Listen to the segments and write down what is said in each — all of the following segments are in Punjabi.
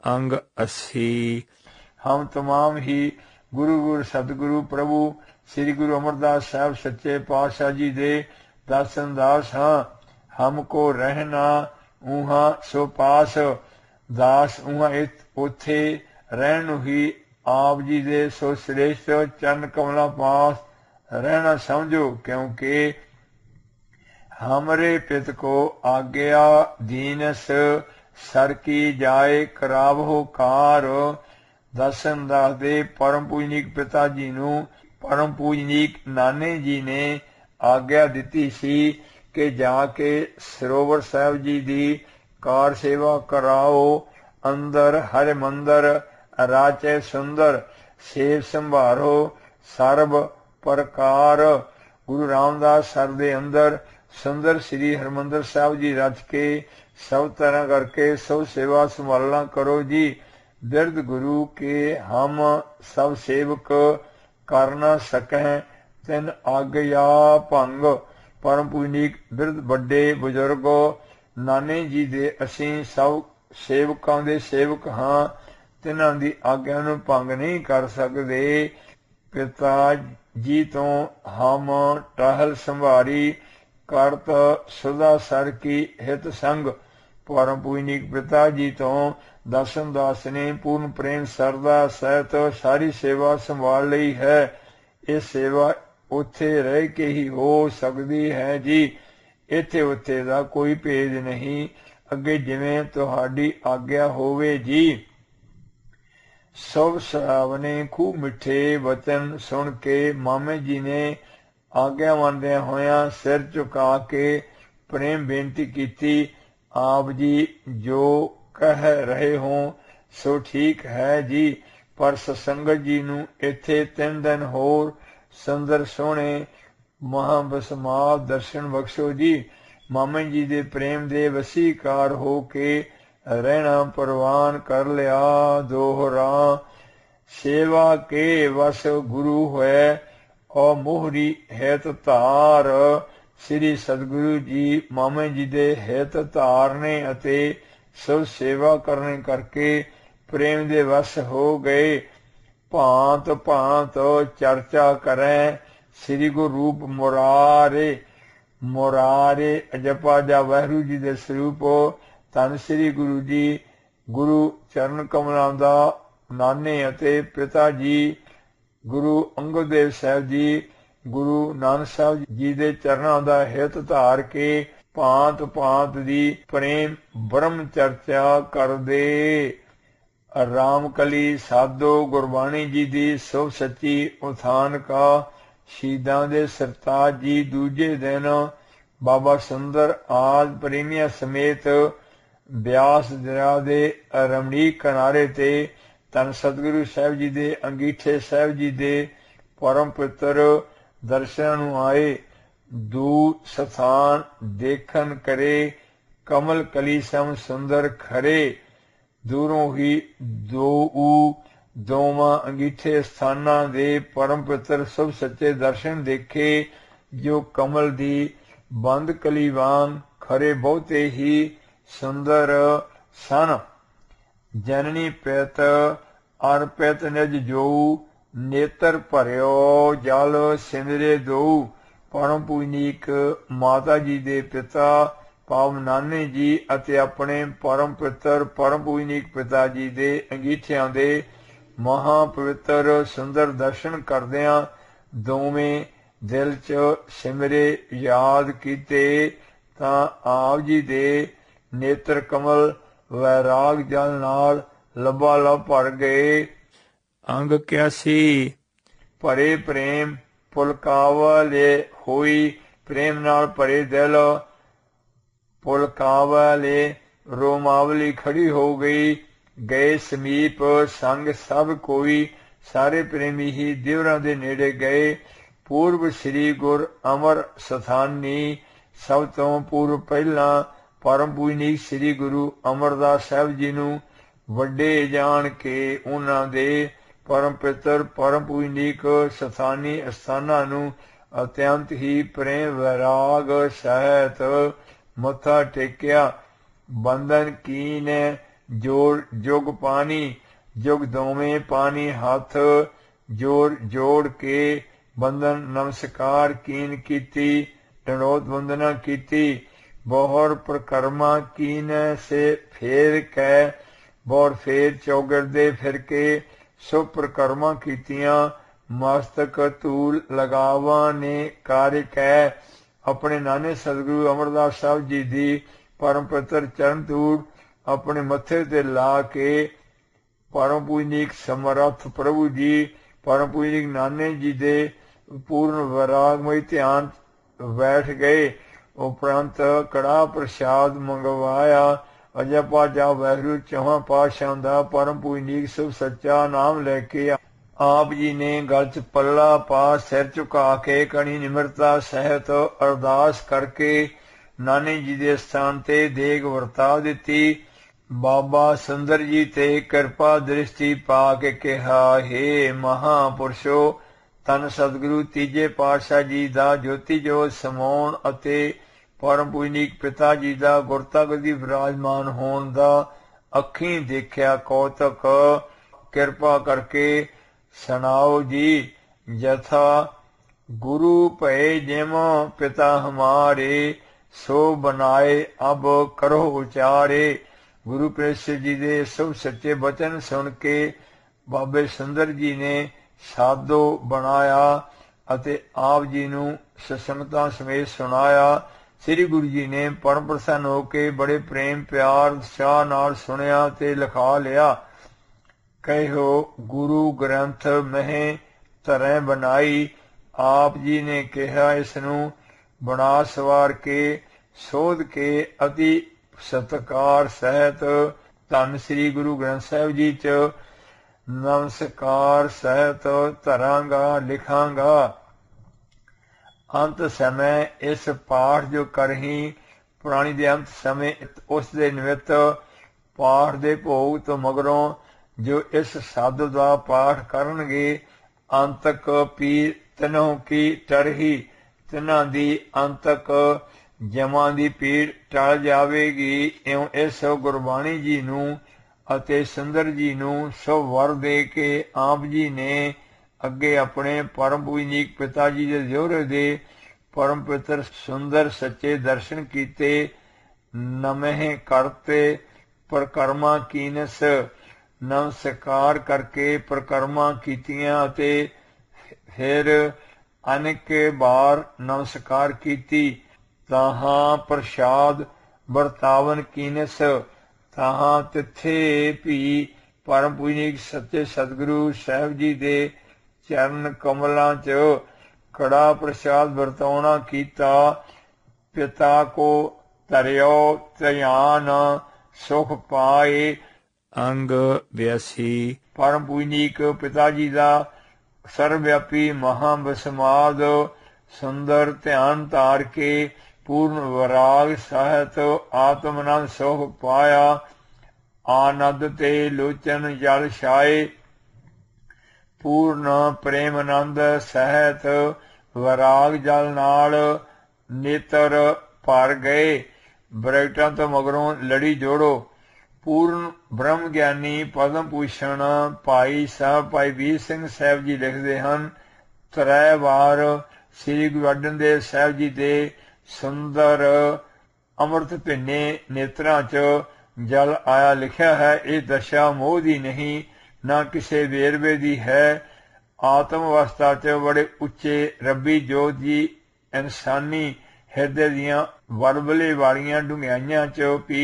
अंग 80। हम तमाम ही गुरु गुरु सतगुरु प्रभु श्री गुरु अमरदास साहब सच्चे पातशाह जी दे दासन दास हाँ। हमको रहना ऊहा सो पास, दास ऊहा उथे रहन ही आप जी दे सो श्रेष्ठ चरण कमला पास रहना समझो। क्योंकि हमरे पित को आज्ञा दीनस सर की जाए करावो कार। दसन दास दे परम पूजनीक पिता जी नूं परम पूजनीक नाने जी ने आज्ञा दिती सी कि जाके सरोवर साहब जी दी कार सेवा कराओ। अंदर हर मंदर राचे सुंदर सेव संभारो सर्व प्रकार। गुरु रामदास सर दे अंदर सुंदर श्री हरमंदर साहब जी रच के सब तरह करके सब सेवा संभालना करो जी। बिरद गुरु के हम सब सेवक कर न सकें तिन आज्ञा भंग। परम पूजनीक बिरद बड़े बुजुर्गो नाने जी दे असीं सब सेवकां दे सेवक हाँ, तिन्हां दी आज्ञा नूं भंग नहीं कर सकदे। पिता जी तो हम टहल संभारी करत सुधा सर की हित संग। परम पूजनीक पिता जी तो दसन दास ने पूर्ण प्रेम सरदा सहित सारी सेवा संभाल ली है। ये सेवा उथे रह के ही हो सकती है जी। इथे उथे दा कोई भेद नहीं, अगे जिवें तुहाडी आज्ञा होवे जी। सब सरावने खूब मिठे वचन सुन के मामे जी ने आज्ञा मंदिया होया सिर झुका के प्रेम बेनती की। आप जी जो कह रहे हो सो ठीक है जी, पर सत्संगत जी नूं इत्थे 3 दिन होर सुंदर सोहणे महाबसमाल दर्शन बख्शो जी। मामे जी दे प्रेम दे वसीकार हो के रहना प्रवान कर लिया दोहरा। सेवा के वस गुरु होए और मोहरी हित धार। श्री सतगुरु जी मामे जी दे हित धारने अते सब सेवा करने करके प्रेम दे वश हो गए। भांत भांत चर्चा करें श्री गुरु रूप मुरारे मुरारे अजपा जा वाहिगुरू जी दे स्वरूप। धन श्री गुरु जी गुरु चरण कमलां दा नाने अते पिता जी गुरु अंगद देव साहब जी गुरु नानक साहब जी दे चरणां दा हित धार के भांत भांत दी प्रेम ब्रह्म चर्चा करदे। रामकली साधो गुरबाणी जी दी सुभ सच्ची उथान का शहीदां दे सरताज जी दूजे दिन बाबा सुंदर आदि प्रेमिया समेत ब्यास दरिया दे रमणीक किनारे ते धन सतगुरु साहब जी दे अंगीठे साहब जी दे परम पितर दर्शन आए। दू स्थान देखन करे कमल कली सम सुंदर खरे। दूरों ही दोवां अंगीठे स्थानां दे परम पितर सब सच्चे दर्शन देखे, जो कमल दी बंद कली वांग खरे बहुते ही सुंदर सन। जननी पित अर्पित निज जोऊ नेत्र भरियो जल सिमरे दोऊ। परम पूजनीक माता जी दे पिता पावन नाने जी अते अपने परम पितर परम पूजनीक पिता जी दे अंगीठियां दे महा पवित्र सुंदर दर्शन करदियां दोवें दिल च सिमरे याद कीते तां आप जी दे नेत्र कमल वैराग जल नाल लबालब भर गए। अंग 81। भरे प्रेम पुलकावले होई प्रेम नाल भरे दिल पुलकावले रोमावली खड़ी हो गई। गए समीप संग सब कोई सारे प्रेमी ही दिवरां दे नेड़े गए। पूर्व श्री गुर अमर स्थानी सब तो पूर्व पहला परम पूजनीक श्री गुरु अमरदास साहब जी नूं वड्डे जान के उन्हां दे परम पितर परम पूजनीक स्थानी अस्थानां नूं अत्यंत ही प्रेम वैराग सहित मत्था टेकिया। बंधन कीन जोड़ जुग पानी जुग दोवें पानी हाथ जोड़ जोड़ के बंधन नमस्कार कीन कीती दंडोत वंदना कीती बोहर प्रकर्मा कीन से फेर कै बोर फेर चौगिरदे फिर के सो प्रकर्मा कीतियां मस्तक धूल लगावा ने कार्य कै अपने नाने सतगुरु अमरदास साहब जी दी परम पवित्र चरण धूल अपने मत्थे ते ला के परम पूजनीक समर्थ प्रभु जी परम पूजनीक नाने जी दे पूर्ण वैरागमय ध्यान बैठ गए। उपरंत कड़ा प्रसाद मंगवाया अजपा जा वाहिगुरू चौहां पातशाह दा परम पूजनीक शुभ सच्चा नाम लैके आप जी ने गल च पल्ला पा सिर झुका के कणी निमरता सहित अरदास करके नाने जी दे स्थान ते देग वरता दिती। बाबा सुंदर जी ते कृपा दृष्टि पा के कहा हे महापुरुषो तन सतगुरु तीजे पातशाह जी दा ज्योति जोत समाउण अते परम पूजनीक पिता जी दा गुरता गदी विराजमान होण दा अखीं देखिया कौतक कृपा करके सुनाओ जी। यथा गुरु भय जिम पिता हमारे सो बनाए अब करो उचारे। गुरु प्रेषित जी दे सब सच्चे वचन सुन के बाबे सुंदर जी ने साधो बनाया अते आप जी नूं सत्संगतां समेत सुनाया। श्री गुरु जी ने परम प्रसन्न होके बड़े प्रेम प्यार उत्साह नाल सुनिया ते लिखा लिया। कहो गुरु ग्रंथ मह तरह बनाई। आप जी ने कहा इसनूं बना सवार के सोध के अति सत्कार सहित धन श्री गुरु ग्रंथ साहिब जी च नमस्कार सहित धरांगा लिखांगा। अंत समय इस पाठ जो करही पुराणी दे अंत समय उस दे निमित्त पाठ दे भोग तो मगरों जो इस साधु दा पाठ करनगे अंतक पीर तिन्हों की टरही तिन्हां दी अंतक जमां दी पीड़ टल जावेगी। इउं इस गुरबाणी जी नूं ਅਤੇ ਸੁੰਦਰ ਜੀ ਨੂੰ ਸਭ ਵਰ ਦੇ ਕੇ ਆਪ ਜੀ ਨੇ ਅੱਗੇ ਆਪਣੇ ਪਰਮ ਪੂਜਨੀਕ ਪਿਤਾ ਜੀ ਦੇ ਜੋਰੇ ਦੇ परम पवित्र सुंदर सच्चे दर्शन कीते। नमः करते प्रकर्मा कीनस नमस्कार करके प्रकर्मा कीतियां ते फिर अनेक बार नमस्कार कीती। ताहां प्रसाद बरतावन कीनस ताहां तिथे भी परम पूजनीक सच्चे सतगुरु साहब जी दे चरण कमलों च कड़ा प्रसाद बरताउणा कीता। पिता को तरियो ध्यान सुख पाए। अंग 82 परम पूजनीक पिता जी का सर्वव्यापी महाबसमाद सुंदर ध्यान तार के पूर्ण वैराग सहित आत्मनंद सुख पाया। आनंद ते लोचन जल छाए पूर्ण प्रेमानंद सहित वैराग जल नाल नेतर भर गए। बरैटां तो मगरों लड़ी जोड़ो। पूर्ण ब्रह्म ज्ञानी पद्म भूषण भाई साहब भाई वीर सिंह साहब जी लिखते हैं, त्रै वार श्री गुरु अर्जन देव साहब जी दे सुंदर अमृत भिन्ने नेत्रां च जल आया लिखा है। ये दशा मोह दी नहीं ना किसे वेरवे दी है। आत्म अवस्था च बड़े उच्चे रब्बी जोत जी इंसानी हिरदे दियां वलवले वालियां डूंघाइयां च भी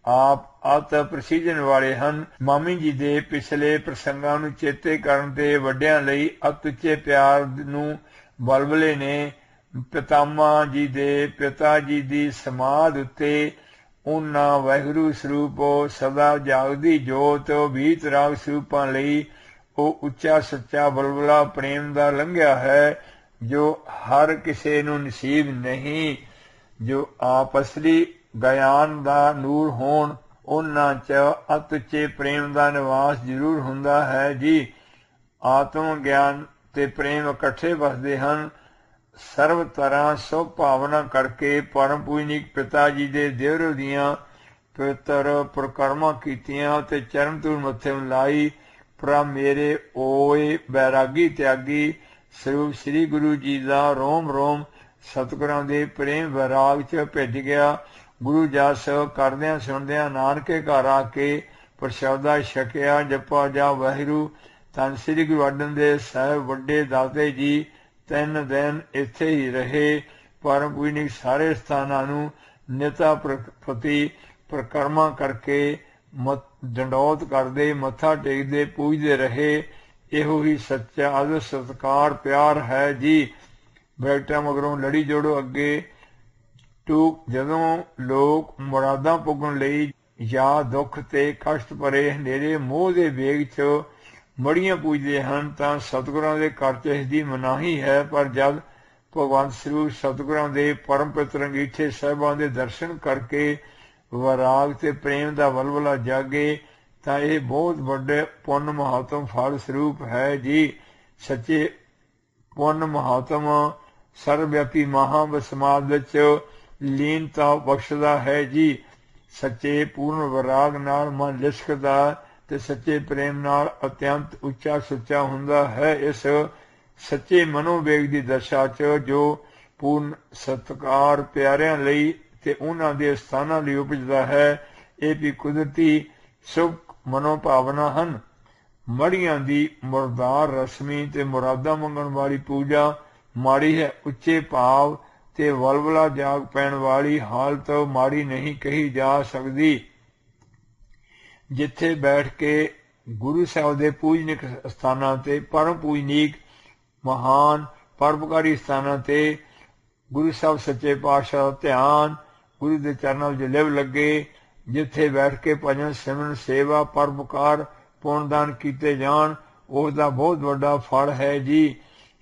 आप अत प्रसीजन वाले हन। मामी जी दे पिछले प्रसंगां नूं चेते करन ते वड्डियां लई अत उच्चे प्यार नूं वलवले ने पितामा जी दे पिता जी दी समाध उत्ते उन्हां वाहिगुरू सरूप सदा जागदी जोत बीत राग सरूपां लई ਉਹ ਉੱਚਾ ਸੱਚਾ ਬਲਬਲਾ ਪ੍ਰੇਮ ਦਾ ਲੰਘਿਆ ਹੈ ਜੋ ਹਰ ਕਿਸੇ ਨੂੰ ਨਸੀਬ ਨਹੀਂ। ਜੋ ਆਪ ਅਸਲੀ ਗਿਆਨ ਦਾ ਨੂਰ ਹੋਣ ਉਹਨਾਂ 'ਚ ਅਤ ਉੱਚੇ ਪ੍ਰੇਮ ਦਾ ਨਿਵਾਸ ਜ਼ਰੂਰ ਹੁੰਦਾ ਹੈ ਜੀ। ਆਤਮ ਗਿਆਨ ਤੇ ਪ੍ਰੇਮ ਇਕੱਠੇ ਵਸਦੇ ਹਨ। ਸਰਬ ਤਰ੍ਹਾਂ ਸੁਭ ਭਾਵਨਾ ਕਰਕੇ ਪਰਮ ਪੂਜਨੀਕ ਪਿਤਾ ਜੀ ਦੇ ਦਿਵਰ ਦੀਆਂ ਪਵਿੱਤਰ ਪ੍ਰਕਰਮਾਂ ਕੀਤੀਆਂ ਤੇ ਚਰਨ ਧੂੜ ਮੱਥੇ ਨੂੰ ਲਾਈ। ਪ੍ਰਭ ਮੇਰੇ ਓਏ ਬੈਰਾਗੀ ਤਿਆਗੀ, ਸਰੂਪ ਸ੍ਰੀ ਗੁਰੂ ਜੀ ਦਾ ਰੋਮ ਰੋਮ ਸਤਿਗੁਰਾਂ ਦੇ ਪ੍ਰੇਮ ਵੈਰਾਗ ਚ ਭਿੱਜ ਗਿਆ। ਗੁਰੂ ਜਸ ਕਰਦਿਆਂ ਸੁਣਦਿਆਂ ਨਾਨਕੇ ਘਰ ਆ ਕੇ ਪ੍ਰਸ਼ਾਦਾ ਛਕਿਆ। ਜਪਾ ਜਾ ਵਾਹਿਗੁਰੂ। ਧੰਨ ਸ੍ਰੀ ਗੁਰੂ ਅਰਜਨ ਦੇਵ ਸਾਹਿਬ ਵੱਡੇ ਦਾਤੇ ਜੀ 3 ਦਿਨ ਇੱਥੇ ਹੀ ਰਹੇ। ਪਰਮ ਪੂਜਨੀਕ ਸਾਰੇ ਸਥਾਨਾਂ ਨੂੰ ਨਿਤਾ ਪ੍ਰਤੀ ਪ੍ਰਕਰਮਾ ਕਰਕੇ ਡੰਡੌਤ ਕਰਦੇ, ਮੱਥਾ ਟੇਕਦੇ, ਪੂਜਦੇ ਰਹੇ। ਇਹੋ ਹੀ ਸੱਚਾ ਆਦਰ ਸਤਿਕਾਰ ਪਿਆਰ ਹੈ ਜੀ। ਬੈਠਾ ਮਗਰੋਂ ਲੜੀ ਜੋੜੋ ਅੱਗੇ। ਟੂਕ ਜਦੋਂ ਲੋਕ ਮੁਰਾਦਾਂ ਪੁੱਗਣ ਲਈ ਜਾਂ ਦੁੱਖ ਤੇ ਕਸ਼ਟ ਭਰੇ ਹਨੇਰੇ ਮੋਹ ਦੇ ਵੇਗ 'ਚ ਮੜੀਆਂ ਪੂਜਦੇ ਹਨ ਤਾਂ ਸਤਿਗੁਰਾਂ ਦੇ ਘਰ 'ਚ ਇਸ ਦੀ ਮਨਾਹੀ ਹੈ। ਪਰ ਜਦ ਭਗਵੰਤ ਸਰੂਪ ਸਤਿਗੁਰਾਂ ਦੇ ਪਰਮ ਪਿਤਰ ਅੰਗੀਠੇ ਸਾਹਿਬਾਂ ਦੇ ਦਰਸ਼ਨ ਕਰਕੇ ਵੈਰਾਗ ਤੇ ਪ੍ਰੇਮ ਦਾ ਵਲਵਲਾ ਜਾਗੇ ਤਾਂ ਇਹ ਬਹੁਤ ਵੱਡੇ ਪੁੰਨ ਮਹਾਤਮ ਫਲ ਸਰੂਪ ਹੈ ਜੀ। ਸੱਚੇ ਪੁੰਨ ਮਹਾਤਮ ਸਰਵਵਿਆਪੀ ਮਹਾਂਸਮਾਦ ਵਿੱਚ ਲੀਨਤਾ ਬਖਸ਼ਦਾ ਹੈ ਜੀ। ਸੱਚੇ ਪੂਰਨ ਵੈਰਾਗ ਨਾਲ ਮਨ ਲਿਸ਼ਕਦਾ ਤੇ ਸੱਚੇ ਪ੍ਰੇਮ ਨਾਲ ਅਤਿਅੰਤ ਉੱਚਾ ਸੁੱਚਾ ਹੁੰਦਾ ਹੈ। ਇਸ ਸੱਚੇ ਮਨੋਵੇਗ ਦੀ ਦਸ਼ਾ 'ਚ ਜੋ ਪੂਰਨ ਸਤਿਕਾਰ ਪਿਆਰਿਆਂ ਲਈ ਤੇ ਉਹਨਾਂ ਦੇ ਸਥਾਨਾਂ ਲਈ ਉਪਜਦਾ ਹੈ, ਇਹ ਵੀ ਕੁਦਰਤੀ ਸੁਖ ਮਨੋਭਾਵਨਾ ਹਨ। ਮੜੀਆਂ ਦੀ ਮੁਰਦਾਰ ਰਸਮੀ ਤੇ ਮੁਰਾਦਾਂ ਮੰਗਣ ਵਾਲੀ ਪੂਜਾ ਮਾੜੀ ਹੈ। ਉੱਚੇ ਭਾਵ ਤੇ ਵਲਵਲਾ ਜਾਗ ਪੈਣ ਵਾਲੀ ਹਾਲਤ ਮਾੜੀ ਨਹੀਂ ਕਹੀ ਜਾ ਸਕਦੀ। ਜਿੱਥੇ ਬੈਠ ਕੇ ਗੁਰੂ ਸਾਹਿਬ ਦੇ ਪੂਜਨਿਕ ਸਥਾਨਾਂ ਤੇ ਪਰਮ ਪੂਜਨੀਕ ਮਹਾਨ ਪਰਉਪਕਾਰੀ ਸਥਾਨਾਂ ਤੇ ਗੁਰੂ ਸਾਹਿਬ ਸੱਚੇ ਪਾਤਸ਼ਾਹ ਦਾ ਧਿਆਨ ਗੁਰੂ ਦੇ ਚਰਨਾਂ ਵਿੱਚ ਲਿਵ ਲੱਗੇ। ਜਿੱਥੇ ਬੈਠ ਕੇ ਭਜਨ ਸਿਮਰਨ ਸੇਵਾ ਪਰਉਪਕਾਰ ਪੁੰਨਦਾਨ ਕੀਤੇ ਜਾਣ, ਉਸ ਦਾ ਬਹੁਤ ਵੱਡਾ ਫਲ ਹੈ ਜੀ।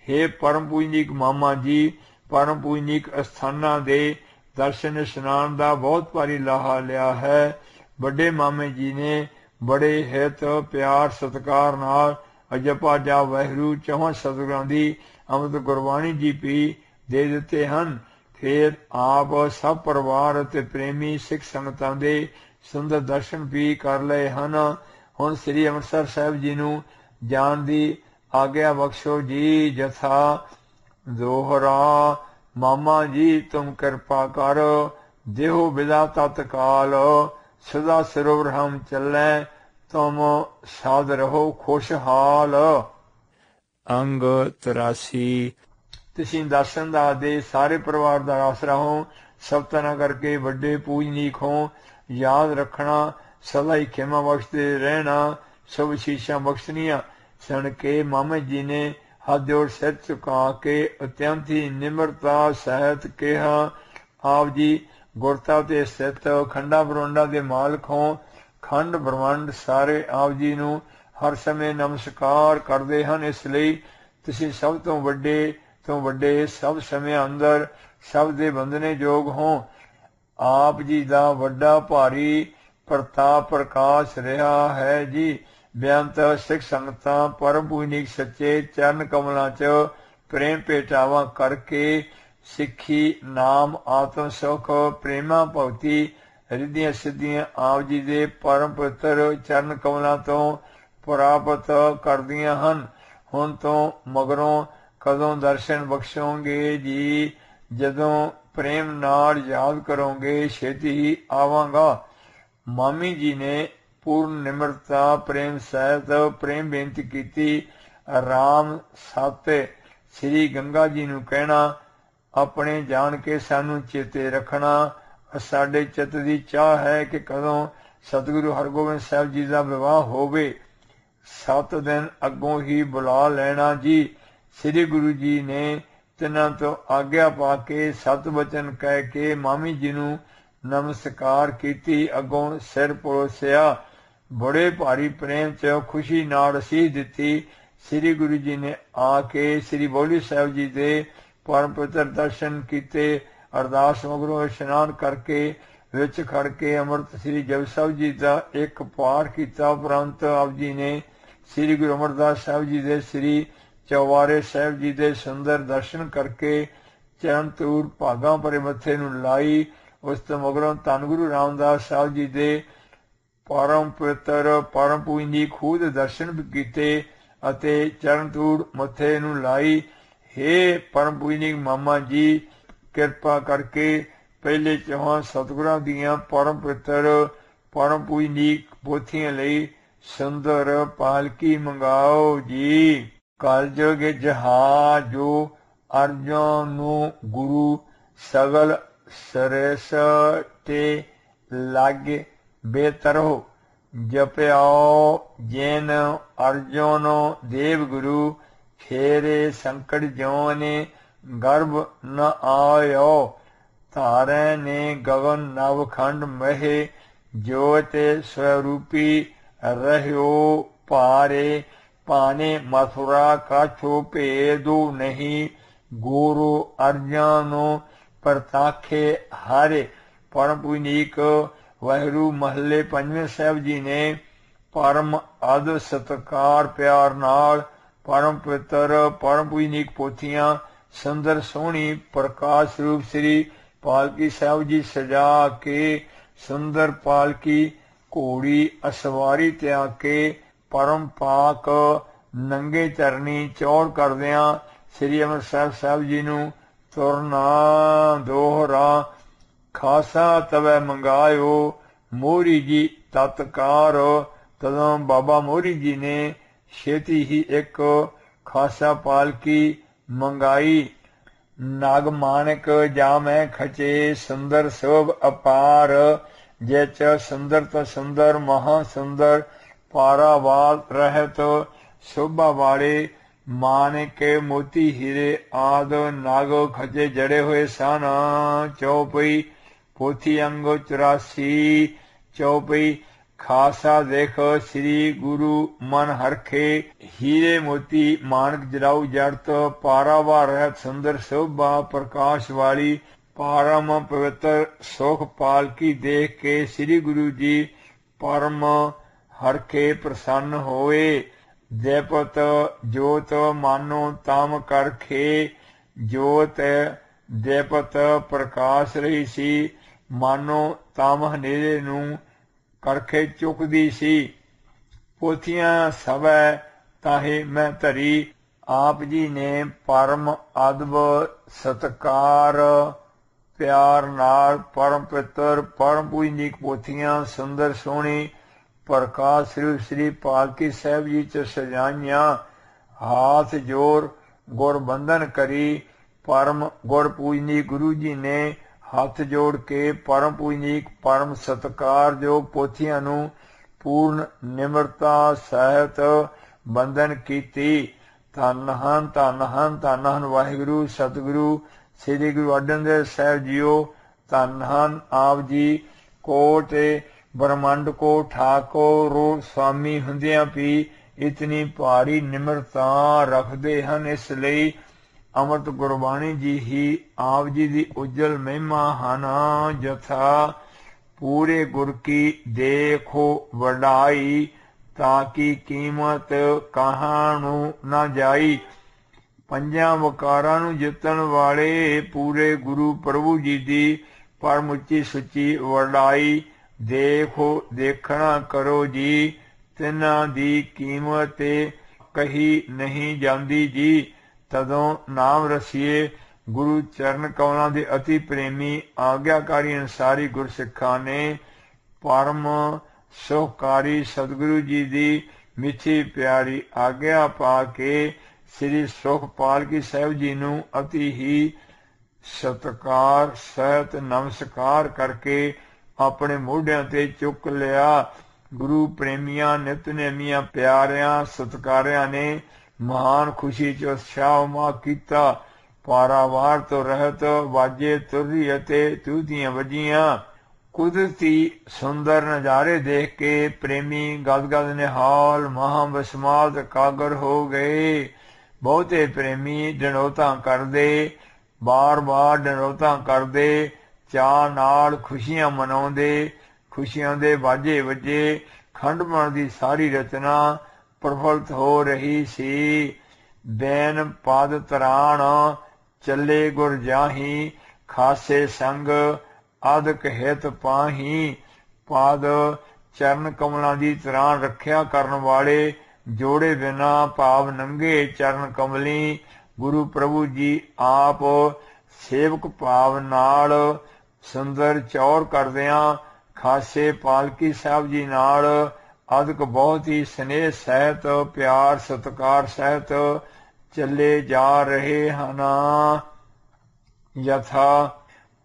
ਹੇ ਪਰਮ ਪੂਜਨੀਕ ਮਾਮਾ ਜੀ, ਪਰਮ ਪੂਜਨੀਕ ਅਸਥਾਨਾਂ ਦੇ ਦਰਸ਼ਨ ਇਸ਼ਨਾਨ ਦਾ ਬਹੁਤ ਭਾਰੀ ਲਾਹਾ ਲਿਆ ਹੈ। ਵੱਡੇ ਮਾਮੇ ਜੀ ਨੇ ਬੜੇ ਹਿਤ ਪਿਆਰ ਸਤਿਕਾਰ ਨਾਲ ਅਜਪਾ ਜਾ ਵਾਹਿਗੁਰੂ ਚੌਹਾਂ ਸਤਿਗੁਰਾਂ ਦੀ ਅੰਮ੍ਰਿਤ ਗੁਰਬਾਣੀ ਜੀ ਵੀ ਦੇ ਦਿੱਤੇ ਹਨ। ਫਿਰ ਆਪ ਸਭ ਪਰਿਵਾਰ ਅਤੇ ਪ੍ਰੇਮੀ ਸਿੱਖ ਸੰਗਤਾਂ ਦੇ ਸੁੰਦਰ ਦਰਸ਼ਨ ਵੀ ਕਰ ਲਏ ਹਨ। ਹੁਣ ਸ੍ਰੀ ਅੰਮ੍ਰਿਤਸਰ ਸਾਹਿਬ ਜੀ ਨੂੰ ਜਾਣ ਦੀ ਆਗਿਆ ਬਖਸ਼ੋ ਜੀ। ਜਥਾ ਦੋਹਰਾ ਮਾਮਾ ਜੀ ਤੁਮ ਕਿਰਪਾ ਕਰ, ਦੇਹੋ ਵਿਦਾ ਤਤਕਾਲ, ਸਦਾ ਸਰੋਵਰ ਹਮ ਚੱਲੈ, ਤੁਮ ਸਾਧ ਰਹੋ ਖੁਸ਼ਹਾਲ। ਅੰਗ 83। ਤੁਸੀਂ ਦਰਸ਼ਨ ਦਾ ਦੇ ਸਾਰੇ ਪਰਿਵਾਰ ਦਾ ਆਸਰਾ ਹੋ, ਸਬਤਨਾ ਕਰਕੇ ਵੱਡੇ ਪੂਜਨੀਕ ਹੋ। ਯਾਦ ਰੱਖਣਾ, ਸਦਾ ਹੀ ਖਿਮਾ ਬਖਸ਼ਦੇ ਰਹਿਣਾ, ਸਭ ਸ਼ੀਸ਼ਾਂ ਬਖਸ਼ਣੀਆਂ। ਸੁਣ ਕੇ ਮਾਮਾ ਜੀ ਨੇ ਹੱਥ ਜੋੜ ਸਿਰ ਝੁਕਾ ਕੇ ਅਤਿਅੰਤ ਹੀ ਨਿਮਰਤਾ ਸਹਿਤ ਕਿਹਾ, ਆਪ ਜੀ ਗੁਰਤਾ ਤੇ ਸਥਿਤ ਖੰਡਾ ਬਰੰਡਾ ਦੇ ਮਾਲਕ ਹੋ। ਖੰਡ ਬ੍ਰਹਮੰਡ ਸਾਰੇ ਆਪ ਜੀ ਨੂੰ ਹਰ ਸਮੇਂ ਨਮਸਕਾਰ ਕਰਦੇ ਹਨ। ਇਸ ਲਈ ਤੁਸੀਂ ਸਭ ਤੋਂ ਵੱਡੇ ਸਭ ਸਮਿਆਂ ਅੰਦਰ ਸਭ ਦੇ ਬੰਦਨੇ ਯੋਗ ਹੋ। ਆਪ ਜੀ ਦਾ ਵੱਡਾ ਭਾਰੀ ਪ੍ਰਤਾਪ ਪ੍ਰਕਾਸ਼ ਰਿਹਾ ਹੈ ਜੀ। ਬੇਅੰਤ ਸਿੱਖ ਸੰਗਤਾਂ ਪਰਮ ਪੂਜਨੀਕ ਸੱਚੇ ਚਰਨ ਕਮਲਾਂ 'ਚ ਪ੍ਰੇਮ ਭੇਟਾਵਾਂ ਕਰਕੇ ਸਿੱਖੀ ਨਾਮ ਆਤਮ ਸੁਖ ਪ੍ਰੇਮਾ ਭਗਤੀ ਰਿੱਧੀਆਂ ਸਿੱਧੀਆਂ ਆਪ ਜੀ ਦੇ ਪਰਮ ਪਵਿੱਤਰ ਚਰਨ ਕਮਲਾਂ ਤੋਂ ਪ੍ਰਾਪਤ ਕਰਦੀਆਂ ਹਨ। ਹੁਣ ਤੋਂ ਮਗਰੋਂ ਕਦੋਂ ਦਰਸ਼ਨ ਬਖਸ਼ੋਗੇ ਜੀ? ਜਦੋਂ ਪ੍ਰੇਮ ਨਾਲ ਯਾਦ ਕਰੋਗੇ ਛੇਤੀ ਹੀ ਆਵਾਂਗਾ। ਮਾਮੀ ਜੀ ਨੇ ਪੂਰਨ ਨਿਮਰਤਾ ਪ੍ਰੇਮ ਸਹਿਤ ਪ੍ਰੇਮ ਬੇਨਤੀ ਕੀਤੀ। ਰਾਮ ਸਤਿ ਸ੍ਰੀ ਗੰਗਾ ਜੀ ਨੂੰ ਕਹਿਣਾ, ਆਪਣੇ ਜਾਣ ਕੇ ਸਾਨੂੰ ਚੇਤੇ ਰੱਖਣਾ। ਸਾਡੇ ਚਿੱਤ ਦੀ ਚਾਹ ਹੈ ਕਿ ਕਦੋਂ ਸਤਿਗੁਰੂ ਹਰਗੋਬਿੰਦ ਸਾਹਿਬ ਜੀ ਦਾ ਵਿਵਾਹ ਹੋਵੇ। 7 ਦਿਨ ਅੱਗੋਂ ਹੀ ਬੁਲਾ ਲੈਣਾ ਜੀ। ਸ੍ਰੀ ਗੁਰੂ ਜੀ ਨੇ ਤਿੰਨਾਂ ਤੋਂ ਆਗਿਆ ਪਾ ਕੇ 7 ਬਚਨ ਕਹਿ ਕੇ ਮਾਮੀ ਜੀ ਨੂੰ ਨਮਸਕਾਰ ਕੀਤੀ, ਅੱਗੋਂ ਸਿਰ ਪਰੋਸਿਆ। ਬੜੇ ਭਾਰੀ ਪ੍ਰੇਮ 'ਚ ਖੁਸ਼ੀ ਨਾਲ ਅਸੀਸ ਦਿੱਤੀ। ਸ੍ਰੀ ਗੁਰੂ ਜੀ ਨੇ ਆ ਕੇ ਸ੍ਰੀ ਬੋਲੀ ਸਾਹਿਬ ਜੀ ਦੇ ਪਰਮ ਪਵਿੱਤਰ ਦਰਸ਼ਨ ਕੀਤੇ। ਅਰਦਾਸ ਮਗਰੋਂ ਇਸ਼ਨਾਨ ਕਰਕੇ ਵਿੱਚ ਖੜ ਕੇ ਅੰਮ੍ਰਿਤ ਸ੍ਰੀ ਜਪੁ ਸਾਹਿਬ ਜੀ ਦਾ ਇੱਕ ਪਾਠ ਕੀਤਾ। ਉਪਰੰਤ ਆਪ ਜੀ ਨੇ ਸ੍ਰੀ ਗੁਰੂ ਅਮਰਦਾਸ ਸਾਹਿਬ ਜੀ ਦੇ ਸ੍ਰੀ ਚੌਬਾਰੇ ਸਾਹਿਬ ਜੀ ਦੇ ਸੁੰਦਰ ਦਰਸ਼ਨ ਕਰਕੇ ਚਰਨ ਧੂੜ ਭਾਗਾਂ ਭਰੇ ਮੱਥੇ ਨੂੰ ਲਾਈ। ਉਸ ਤੋਂ ਮਗਰੋਂ ਧੰਨ ਗੁਰੂ ਰਾਮਦਾਸ ਸਾਹਿਬ ਜੀ ਦੇ ਪਰਮ ਪਵਿੱਤਰ ਪਰਮ ਪੂਜਨੀਕ ਖੂਹ ਦੇ ਦਰਸ਼ਨ ਵੀ ਕੀਤੇ ਅਤੇ ਚਰਨ ਧੂੜ ਮੱਥੇ ਨੂੰ ਲਾਈ। ਹੇ ਪਰਮ ਪੂਜਨੀਕ ਮਾਮਾ ਜੀ, ਕਿਰਪਾ ਕਰਕੇ ਪਹਿਲੇ ਚੌਹਾਂ ਸਤਿਗੁਰਾਂ ਦੀਆਂ ਪਰਮ ਪਵਿੱਤਰ ਪਰਮ ਪੂਜਨੀਕ ਪੋਥੀਆਂ ਲਈ ਸੁੰਦਰ ਪਾਲਕੀ ਮੰਗਾਓ ਜੀ। ਕਲਯੁਗ ਜਹਾਜ਼ ਜੋ ਅਰਜਨ ਨੂੰ ਗੁਰੂ ਸਗਲ ਸਰਸ ਤੇ ਲਾਗੇ ਬੇਤਰੋ ਜਪਿਓ ਜੈਨ ਅਰਜਨ ਦੇਵ ਗੁਰੂ ਫੇਰੇ ਸੰਕਟ ਜੋਨੇ ਗਰਭ ਨ ਆਇਓ ਧਾਰੇ ਨੇ ਗਗਨ ਨਵਖੰਡ ਮਹਿ ਜੋਤੇ ਸਵਰੂਪੀ ਰਹਿਓ ਭਾਰੇ ਪਾਨੇ ਮਥੁਰਾ ਕਾਛੋ ਭੇਦੂ ਨਹੀਂ ਗੁਰੂ ਅਰਜਨ ਪ੍ਰਤਾਖੇ ਹਾਰੇ। ਪਰਮ ਪੂਜਨੀਕ ਵਾਹਿਗੁਰੂ ਮਹੱਲੇ ਪੰਜਵੇਂ ਸਾਹਿਬ ਜੀ ਨੇ ਪਰਮ ਅਦ ਸਤਕਾਰ ਪਿਆਰ ਨਾਲ ਪਰਮ ਪਵਿੱਤਰ ਪਰਮ ਪੂਜਨੀਕ ਪੋਥੀਆਂ ਸੁੰਦਰ ਸੋਹਣੀ ਪ੍ਰਕਾਸ਼ ਰੂਪ ਸ੍ਰੀ ਪਾਲਕੀ ਸਾਹਿਬ ਜੀ ਸਜਾ ਕੇ ਸੁੰਦਰ ਪਾਲਕੀ ਘੋੜੀ ਅਸਵਾਰੀ ਤਿਆਗ ਕੇ ਪਰਮ ਪਾਕ ਨੰਗੇ ਚਰਨੀ ਚੌੜ ਕਰਦਿਆਂ ਸ੍ਰੀ ਅੰਮ੍ਰਿਤਸਰ ਸਾਹਿਬ ਜੀ ਨੂੰ ਤੁਰਨਾ ਦੋਹਰਾ ਖਾਸਾ ਤਵੈ ਮੰਗਾਇਓ ਮੋਹਰੀ ਜੀ ਤਤਕਾਰ। ਤਦੋਂ ਬਾਬਾ ਮੋਹਰੀ ਜੀ ਨੇ ਛੇਤੀ ਹੀ ਇੱਕ ਖਾਸਾ ਪਾਲਕੀ ਮੰਗਾਈ। ਨਗ ਮਾਨਕ ਜਾਮੈ ਖਚੇ ਸੁੰਦਰ ਸ਼ੋਭ ਅਪਾਰ ਜਿਚ ਸੁੰਦਰ ਤੋਂ ਸੁੰਦਰ ਮਹਾ ਸੁੰਦਰ ਪਾਰਾਵਾਲ ਰਹਿਤ ਸ਼ੋਭਾ ਵਾਲੇ ਮਾਨਕੇ ਮੋਤੀ ਹੀਰੇ ਆਦ ਨਗ ਖਚੇ ਜੜੇ ਹੋਏ ਸਨ। ਚੌਪਈ ਪੋਥੀ ਅੰਗ 84 ਚੌਪਈ ਖਾਸਾ ਦੇਖ ਸ੍ਰੀ ਗੁਰੂ ਮਨ ਹਰਖੇ ਹੀਰੇ ਮੋਤੀ ਮਾਨਕ ਜਰਾਉ ਜੜਤ ਪਾਰਾਵਾਰ ਰਹਿਤ ਸੁੰਦਰ ਸ਼ੋਭਾ ਪ੍ਰਕਾਸ਼ ਵਾਲੀ ਪਰਮ ਪਵਿੱਤਰ ਸੁਖ ਪਾਲਕੀ ਦੇਖ ਕੇ ਸ੍ਰੀ ਗੁਰੂ ਜੀ ਪਰਮ ਹਰਖੇ ਪ੍ਰਸੰਨ ਹੋਏ। ਦੇਪਤ ਜੋਤ ਮਾਨੋ ਤਮ ਕਰਖੇ ਜੋਤ ਦੇਪਤ ਪ੍ਰਕਾਸ਼ ਰਹੀ ਸੀ ਮਾਨੋ ਤਮ ਹਨੇਰੇ ਨੂੰ ਕਰਖੇ ਚੁੱਕਦੀ ਸੀ। ਪੋਥੀਆਂ ਸਭੈ ਤਾਹੇ ਮੈਂ ਧਰੀ। ਆਪ ਜੀ ਨੇ ਪਰਮ ਅਦਬ ਸਤਕਾਰ ਪਿਆਰ ਨਾਲ ਪਰਮ ਪਵਿੱਤਰ ਪਰਮ ਪੂਜਨੀਕ ਪੋਥੀਆਂ ਸੁੰਦਰ ਸੋਹਣੀ ਪ੍ਰਕਾਸ਼ ਰੂਪ ਸ੍ਰੀ ਪਾਲਕੀ ਸਾਹਿਬ ਜੀ ਚ ਸਜਾਈਆਂ। ਹਾਥ ਜੋੜ ਗੁਰ ਬੰਧਨ ਕਰੀ। ਪਰਮ ਗੁਰ ਪੂਜਨੀਕ ਗੁਰੂ ਜੀ ਨੇ ਹੱਥ ਜੋੜ ਕੇ ਪਰਮ ਪੂਜਨੀਕ ਪਰਮ ਸਤਿਕਾਰਯੋਗ ਪੋਥੀਆਂ ਨੂੰ ਪੂਰਨ ਨਿਮਰਤਾ ਸਹਿਤ ਬੰਧਨ ਕੀਤੀ। ਧੰਨ ਹਨ ਧੰਨ ਹਨ ਧੰਨ ਹਨ ਵਾਹਿਗੁਰੂ ਸਤਿਗੁਰੂ ਸ੍ਰੀ ਗੁਰੂ ਅਰਜਨ ਦੇਵ ਸਾਹਿਬ ਜੀਓ। ਧੰਨ ਹਨ ਆਪ ਜੀ ਕੋਟ ਬ੍ਰਹਮੰਡ ਕੋ ਠਾਕੁਰ ਸਵਾਮੀ ਹੁੰਦਿਆਂ ਵੀ ਇਤਨੀ ਭਾਰੀ ਨਿਮਰਤਾ ਰੱਖਦੇ ਹਨ। ਇਸ ਲਈ ਅੰਮ੍ਰਿਤ ਗੁਰਬਾਣੀ ਜੀ ਹੀ ਆਪ ਜੀ ਦੀ ਉਜਲ ਮਹਿਮਾ ਹਨ। ਜਥਾ ਪੂਰੇ ਗੁਰ ਕੀ ਦੇਖੋ ਵਡਾਈ ਤਾਕੀ ਕੀਮਤ ਕਹਾਂ ਨੂੰ ਨਾ ਜਾਈ। ਪੰਜਾਂ ਵਕਾਰਾਂ ਨੂੰ ਜਿੱਤਣ ਵਾਲੇ ਪੂਰੇ ਗੁਰੂ ਪ੍ਰਭੂ ਜੀ ਦੀ ਪਰਮ ਉੱਚੀ ਸੁੱਚੀ ਵਡਾਈ ਦੇਖੋ ਦੇਖਣਾ ਕਰੋ ਜੀ। ਤਿੰਨਾਂ ਦੀ ਕੀਮਤ ਕਹੀ ਨਹੀਂ ਜਾਂਦੀ ਜੀ। ਤਦੋਂ ਨਾਮ ਰਸੀਏ ਗੁਰੂ ਚਰਨ ਕਮਲਾਂ ਦੇ ਅਤੀ ਪ੍ਰੇਮੀ ਆਗਿਆਕਾਰੀ ਅਨਸਾਰੀ ਗੁਰਸਿੱਖਾਂ ਨੇ ਪਰਮ ਸੁਖਕਾਰੀ ਸਤਿਗੁਰੂ ਜੀ ਦੀ ਮਿੱਠੀ ਪਿਆਰੀ ਆਗਿਆ ਪਾ ਕੇ ਸ੍ਰੀ ਸੁਖ ਪਾਲਕੀ ਸਾਹਿਬ ਜੀ ਨੂੰ ਅਤੀ ਹੀ ਸਤਿਕਾਰ ਸਹਿਤ ਨਮਸਕਾਰ ਕਰਕੇ ਆਪਣੇ ਮੋਢਿਆਂ ਤੇ ਚੁੱਕ ਲਿਆ। ਗੁਰੂ ਪ੍ਰੇਮੀਆਂ ਨਿਤਨੇਮੀਆਂ ਪਿਆਰਿਆਂ ਸਤਿਕਾਰਿਆਂ ਨੇ ਮਹਾਨ ਖੁਸ਼ੀ ਚ ਉਤਸ਼ਾਹ ਮਾ ਕੀਤਾ। ਪਾਰਾਵਾਰ ਤੋਂ ਰਹਿਤ ਵਾਜੇ ਤੁਰੀ ਅਤੇ ਤੂਤੀਆਂ ਵੱਜੀਆਂ। ਕੁਦਰਤੀ ਸੁੰਦਰ ਨਜ਼ਾਰੇ ਦੇਖ ਕੇ ਪ੍ਰੇਮੀ ਗਦਗਦ ਨਿਹਾਲ ਮਹਾਂ ਬਸਮਾਤ ਕਾਗਰ ਹੋ ਗਏ। ਬਹੁਤੇ ਪ੍ਰੇਮੀ ਡਨੋਤਾਂ ਕਰਦੇ ਬਾਰ-ਬਾਰ ਡਨੋਤਾਂ ਕਰਦੇ ਚਾਅ ਨਾਲ ਖੁਸ਼ੀਆਂ ਮਨਾਉਂਦੇ। ਖੁਸ਼ੀਆਂ ਦੇ ਵਾਜੇ ਵੱਜੇ ਖੰਡਮਣ ਦੀ ਸਾਰੀ ਰਚਨਾ ਪ੍ਰਫੁੱਲਤ ਹੋ ਰਹੀ ਸੀ। ਬੈਨ ਪਦ ਤਰਾਣ ਚੱਲੇ ਗੁਰ ਜਾਹੀ ਖਾਸੇ ਸੰਗ ਆਦਿਕ ਹਿਤ ਪਾਹੀ। ਪਾਦ ਚਰਨ ਕਮਲਾਂ ਦੀ ਤਰ੍ਹਾਂ ਰੱਖਿਆ ਕਰਨ ਵਾਲੇ, ਜੋੜੇ ਬਿਨਾ ਭਾਵ ਨੰਗੇ ਚਰਨ ਕਮਲੀ। ਗੁਰੂ ਪ੍ਰਭੂ ਜੀ ਆਪ ਸੇਵਕ ਭਾਵ ਨਾਲ ਸੁੰਦਰ ਚੌਰ ਕਰਦਿਆਂ ਖਾਸੇ ਪਾਲਕੀ ਸਾਹਿਬ ਜੀ ਨਾਲ ਅਦਕ ਬਹੁਤ ਹੀ ਸਨੇਹ ਸਹਿਤ ਪਿਆਰ ਸਤਿਕਾਰ ਸਹਿਤ ਚੱਲੇ ਜਾ ਰਹੇ ਹਨ। ਯਥਾ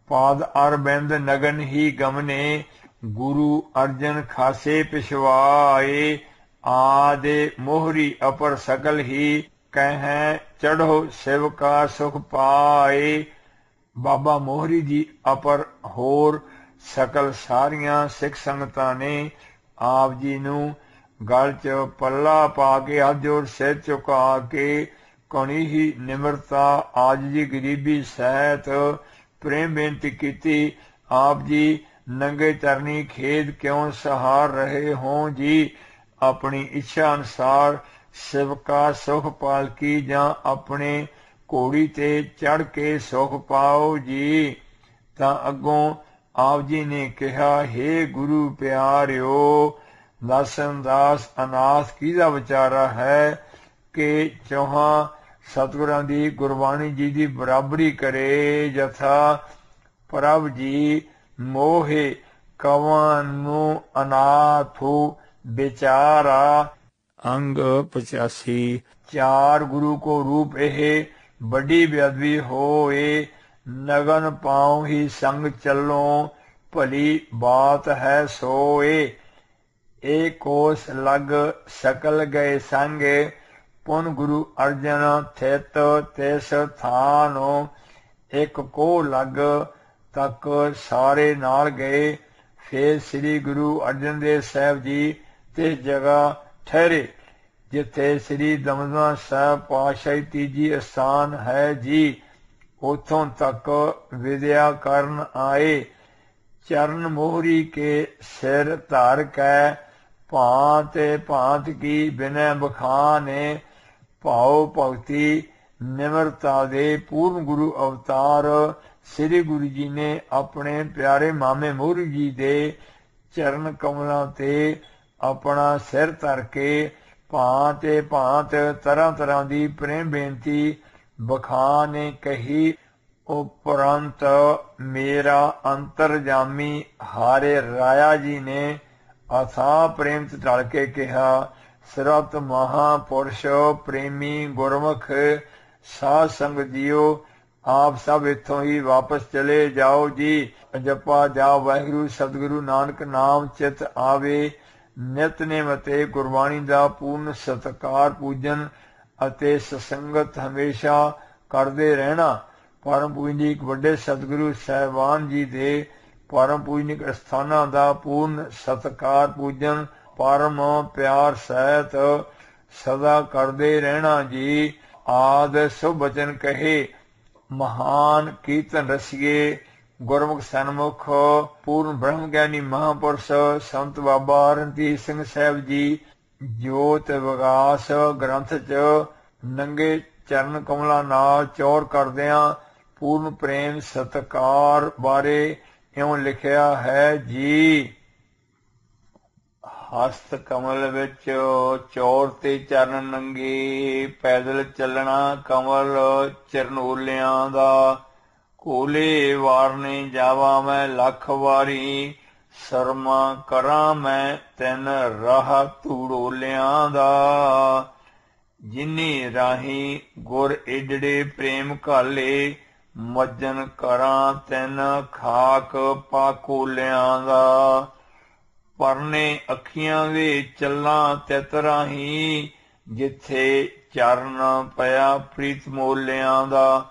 ਪਾਦ ਅਰਬਿੰਦ ਨਗਨ ਹੀ ਗਮਨੇ, ਗੁਰੂ ਅਰਜਨ ਖਾਸੇ ਪਿਛਵਾਏ। ਆਦੇ ਮੋਹਰੀ ਅਪਰ ਸਕਲ ਹੀ, ਕਹਿ ਚੜ੍ਹੋ ਸਿਵ ਕਾ ਸੁਖ ਪਾਏ। ਬਾਬਾ ਮੋਹਰੀ ਜੀ ਅਪਰ ਹੋਰ ਸਕਲ ਸਾਰੀਆਂ ਸਿੱਖ ਸੰਗਤਾਂ ਨੇ ਆਪ ਜੀ ਨੂੰ ਗਲ 'ਚ ਪੱਲਾ ਪਾ ਕੇ ਹੱਥ ਜੋੜ ਸਿਰ ਝੁਕਾ ਕੇ ਕਣੀ ਹੀ ਨਿਮਰਤਾ ਆਜਜੀ ਗਰੀਬੀ ਸਹਿਤ ਪ੍ਰੇਮ ਬੇਨਤੀ ਕੀਤੀ। ਆਪ ਜੀ ਨੰਗੇ ਚਰਨੀ ਖੇਦ ਕਿਉਂ ਸਹਾਰ ਰਹੇ ਹੋ ਜੀ। ਆਪਣੀ ਇੱਛਾ ਅਨੁਸਾਰ ਸਿਵ ਕਾ ਸੁਖ ਪਾਲਕੀ ਜਾਂ ਆਪਣੇ ਘੋੜੀ ਤੇ ਚੜ੍ਹ ਕੇ ਸੁਖ ਪਾਓ ਜੀ। ਤਾਂ ਅੱਗੋਂ ਆਪ ਜੀ ਨੇ ਕਿਹਾ, ਹੇ ਗੁਰੂ ਪਿਆਰਿਓ, ਦਾਸਨ ਦਾਸ ਅਨਾਥ ਕਿਹਦਾ ਵਿਚਾਰਾ ਹੈ ਕਿ ਚੌਹਾਂ ਸਤਿਗੁਰਾਂ ਦੀ ਗੁਰਬਾਣੀ ਜੀ ਦੀ ਬਰਾਬਰੀ ਕਰੇ। ਜਥਾ ਪ੍ਰਭ ਜੀ ਮੋਹੇ ਕਵਾਂ ਨੂੰ ਅਨਾਥੂ ਵਿਚਾਰਾ। ਅੰਗ 85। ਚਾਰ ਗੁਰੂ ਕੋ ਰੂਪ ਇਹ ਵੱਡੀ ਬੇਅਦਬੀ ਹੋਏ। ਨਗਨ ਪਾਉ ਹੀ ਸੰਗ ਚੱਲੋ, ਭਲੀ ਬਾਤ ਹੈ ਸੋਏ। ਇਹ ਕੋਸ ਲਗ ਸਕਲ ਗਏ ਸੰਗੇ, ਪੁਨ ਗੁਰੂ ਅਰਜਨ ਥਿਤ ਤਿਸ ਥਾਨੋ। ਇੱਕ ਕੋ ਲਗ ਤੱਕ ਸਾਰੇ ਨਾਲ ਗਏ। ਫਿਰ ਸ੍ਰੀ ਗੁਰੂ ਅਰਜਨ ਦੇਵ ਸਾਹਿਬ ਜੀ ਤਿਸ ਜਗ੍ਹਾ ਠਹਿਰੇ ਜਿੱਥੇ ਸ੍ਰੀ ਦਮਦਮਾ ਸਾਹਿਬ ਪਾਤਸ਼ਾਹੀ ਤੀਜੀ ਅਸਥਾਨ ਹੈ ਜੀ। ਉੱਥੋਂ ਤੱਕ ਵਿਦਿਆ ਕਰਨ ਆਏ। ਚਰਨ ਮੋਹਰੀ ਕੇ ਸਿਰ ਧਰ ਕੈ, ਭਾਂਤ ਭਾਂਤ ਕੀ ਬਿਨੈ ਬਖਾਨੇ। ਭਾਉ ਭਗਤੀ ਨਿਮਰਤਾ ਦੇ ਪੂਰਨ ਗੁਰੂ ਅਵਤਾਰ ਸ੍ਰੀ ਗੁਰੂ ਜੀ ਨੇ ਆਪਣੇ ਪਿਆਰੇ ਮਾਮੇ ਮੋਹਰੀ ਜੀ ਦੇ ਚਰਨ ਕਮਲਾਂ ਤੇ ਆਪਣਾ ਸਿਰ ਧਰ ਕੇ ਭਾਂਤ ਭਾਂਤ ਤਰ੍ਹਾਂ ਤਰ੍ਹਾਂ ਦੀ ਪ੍ਰੇਮ ਬੇਨਤੀ ਬਖਾਨੇ ਕਹੀ। ਉਪਰੰਤ ਮੇਰਾ ਅੰਤਰਜਾਮੀ ਹਾਰੇ ਰਾਇਆ ਜੀ ਨੇ ਅਥਾਹ ਪ੍ਰੇਮ ਚ ਢਲ ਕੇ ਕਿਹਾ, ਸਰਤ ਮਹਾਪੁਰਸ਼ ਪ੍ਰੇਮੀ ਗੁਰਮੁਖ ਸਾਧ ਸੰਗਤ ਜੀਓ, ਆਪ ਸਭ ਇੱਥੋਂ ਹੀ ਵਾਪਸ ਚਲੇ ਜਾਓ ਜੀ। ਜਪਾ ਜਾ ਵਾਹਿਗੁਰੂ ਸਤਿਗੁਰੂ ਨਾਨਕ ਨਾਮ ਚਿਤ ਆਵੇ। ਨਿਤਨੇਮ ਅਤੇ ਗੁਰਬਾਣੀ ਦਾ ਪੂਰਨ ਸਤਿਕਾਰ ਪੂਜਨ ਅਤੇ ਸਤਸੰਗਤ ਹਮੇਸ਼ਾ ਕਰਦੇ ਰਹਿਣਾ। ਪਰਮ ਪੂਜਨੀਕ ਵੱਡੇ ਸਤਿਗੁਰੂ ਸਾਹਿਬਾਨ ਜੀ ਦੇ ਪਰਮ ਪੂਜਨੀਕ ਅਸਥਾਨਾਂ ਦਾ ਪੂਰਨ ਸਤਿਕਾਰ ਪੂਜਨ ਪਰਮ ਪਿਆਰ ਸਹਿਤ ਸਦਾ ਕਰਦੇ ਰਹਿਣਾ ਜੀ। ਆਦ ਸੁਭ ਬਚਨ ਕਹੇ, ਮਹਾਨ ਕੀਰਤਨ ਰਸੀਏ ਗੁਰਮੁਖ ਸਨਮੁਖ ਪੂਰਨ ਬ੍ਰਹਮ ਗਿਆਨੀ ਮਹਾਂਪੁਰਸ਼ ਸੰਤ ਬਾਬਾ ਰਣਜੀਤ ਸਿੰਘ ਸਾਹਿਬ ਜੀ ਜੋਤ ਵਿਗਾਸ ਗ੍ਰੰਥ ਚ ਨੰਗੇ ਚਰਨ ਕਮਲਾਂ ਨਾਲ ਚੌਰ ਕਰਦਿਆਂ ਪੂਰਨ ਪ੍ਰੇਮ ਸਤਿਕਾਰ ਬਾਰੇ ਇਉਂ ਲਿਖਿਆ ਹੈ ਜੀ। ਹਸਤ ਕਮਲ ਵਿੱਚ ਚੌਰ ਤੇ ਚਰਨ ਨੰਗੇ, ਪੈਦਲ ਚੱਲਣਾ ਕਮਲ ਚਰਨੋਲਿਆਂ ਦਾ। ਕੋਲੇ ਵਾਰਨੇ ਜਾਵਾ ਮੈਂ ਲੱਖ ਵਾਰੀ, ਸ਼ਰਮਾ ਕਰਾਂ ਮੈਂ ਤੈਨ ਰਾਹ ਧੂੜੋਲਿਆਂ ਦਾ। ਜਿਨੀ ਰਾਹੀਂ ਗੁਰ ਏਡੜੇ ਪ੍ਰੇਮ ਘਾਲੇ, ਮੱਜਨ ਕਰਾਂ ਤੈਨ ਖਾਕ ਪਾਕੋਲਿਆਂ ਦਾ। ਪਰਨੇ ਅੱਖੀਆਂ ਵੇ ਚੱਲਾਂ ਤਿਤ ਰਾਹੀਂ, ਜਿੱਥੇ ਚਰਨ ਪਿਆ ਪ੍ਰੀਤ ਮੋਲਿਆਂ ਦਾ।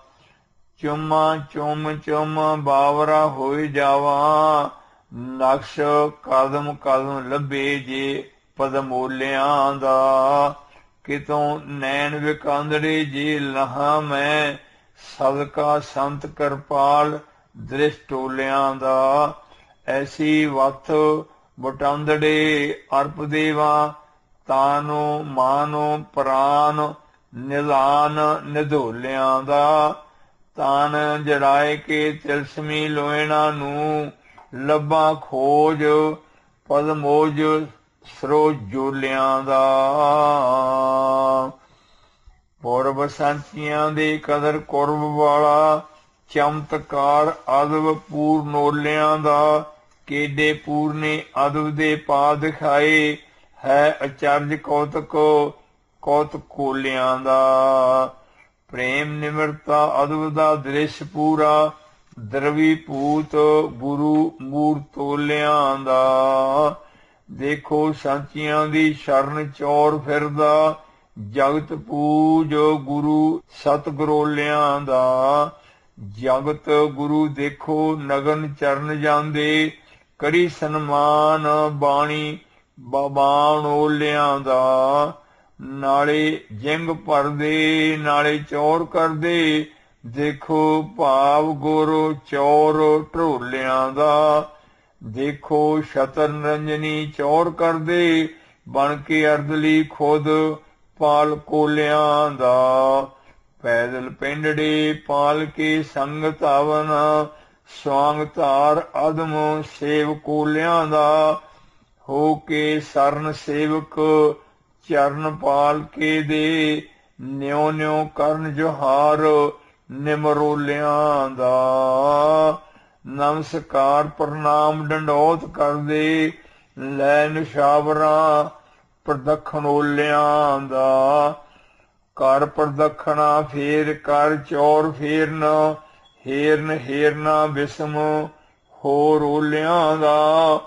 ਚੁੰਮਾ ਚੁੰਮ ਚੁੰਮ ਬਾਵਰਾ ਹੋਈ ਜਾਵਾਂ, ਨਕਸ਼ ਕਦਮ ਕਦਮ ਲੱਭੇ ਜੇ ਪਦਮੋਲਿਆਂ ਦਾ। ਕਿਤੋਂ ਨੈਣ ਵਿਕਾਂਦੜੇ ਜੇ ਲਹਾਂ ਮੈਂ, ਸਦਕਾ ਸੰਤ ਕਿਰਪਾਲ ਦ੍ਰਿਸ਼ਟੋਲਿਆਂ ਦਾ। ਐਸੀ ਵਥ ਵਟਾਂਦੜੇ ਅਰਪ ਦੇਵਾ, ਤਾਨੋ ਮਾਨੋ ਪ੍ਰਾਨ ਨਿਦਾਨ ਨਿਧੋਲਿਆਂ ਦਾ। ਤਾਨ ਜੜਾਏ ਕੇ ਤਿਲਸਮੀ ਲੋਇਣਾ ਨੂੰ, ਲੱਭਾ ਖੋਜ ਪਦਮੋਜ ਸਰੋਜੋਲਿਆਂ ਦਾ। ਪੁਰਬ ਸੰਚੀਆਂ ਦੇ ਕਦਰ ਕੁਰਬ ਵਾਲਾ, ਚਮਤਕਾਰ ਅਦਬ ਪੂਰਨੋਲਿਆਂ ਦਾ। ਕੇਡੇ ਪੂਰਨੇ ਅਦਬ ਦੇ ਪਾ ਦਿਖਾਏ, ਹੈ ਅਚਰਜ ਕੌਤਕ ਕੌਤਕ ਕੋਲਿਆਂ ਦਾ। ਪ੍ਰੇਮ ਨਿਮਰਤਾ ਅਦਬ ਦਾ ਦ੍ਰਿਸ਼ ਪੂਰਾ, ਦਰਵੀ ਭੂਤ ਗੁਰੂ ਮੂਰਤੋਲਿਆਂ ਦਾ। ਦੇਖੋ ਸੰਚੀਆਂ ਦੀ ਸ਼ਰਨ ਚੌਰ ਫਿਰਦਾ, ਜਗਤ ਪੂਜ ਗੁਰੂ ਸਤਿਗੁਰੋਲਿਆਂ ਦਾ। ਜਗਤ ਗੁਰੂ ਦੇਖੋ ਨਗਨ ਚਰਨ ਜਾਂਦੇ, ਕਰੀ ਸਨਮਾਨ ਬਾਣੀ ਬਾਣੋਲਿਆਂ ਦਾ। ਨਾਲੇ ਜਿੰਗ ਭਰਦੇ ਨਾਲੇ ਚੌਰ ਕਰਦੇ, ਦੇਖੋ ਭਾਵ ਗੁਰ ਚੌਰ ਢੋਲਿਆਂ ਦਾ। ਦੇਖੋ ਸ਼ਤਰ ਨਿਰੰਜਨੀ ਚੌਰ ਕਰਦੇ, ਬਣ ਕੇ ਅਰਦਲੀ ਖੁਦ ਪਾਲ ਕੋਲਿਆਂ ਦਾ। ਪੈਦਲ ਪਿੰਡੜੇ ਪਾਲ ਕੇ ਸੰਗਤ ਆਵਨ, ਸਵਾਂਗ ਧਾਰ ਅਦਮ ਸੇਵ ਕੋਲਿਆਂ ਦਾ। ਹੋ ਕੇ ਸਰਨ ਸੇਵਕ ਚਰਨ ਪਾਲ ਕੇ ਦੇ, ਨਿਉ ਨਿਉ ਕਰਨ ਜੁਹਾਰ ਨਿਮਰੋਲਿਆਂ ਦਾ। ਨਮਸਕਾਰ ਪ੍ਰਣਾਮ ਡੰਡੌਤ ਕਰਦੇ, ਲੈ ਨਿਸ਼ਾਵਰਾਂ ਪ੍ਰਦਖਣੋਲਿਆਂ ਦਾ। ਕਰ ਪ੍ਰਦਖਣਾ ਫੇਰ ਕਰ ਚੌਰ ਫੇਰਨ, ਹੇਰਨ ਹੇਰਨਾ ਬਿਸਮ ਹੋਰ ਓਲਿਆਂ ਦਾ।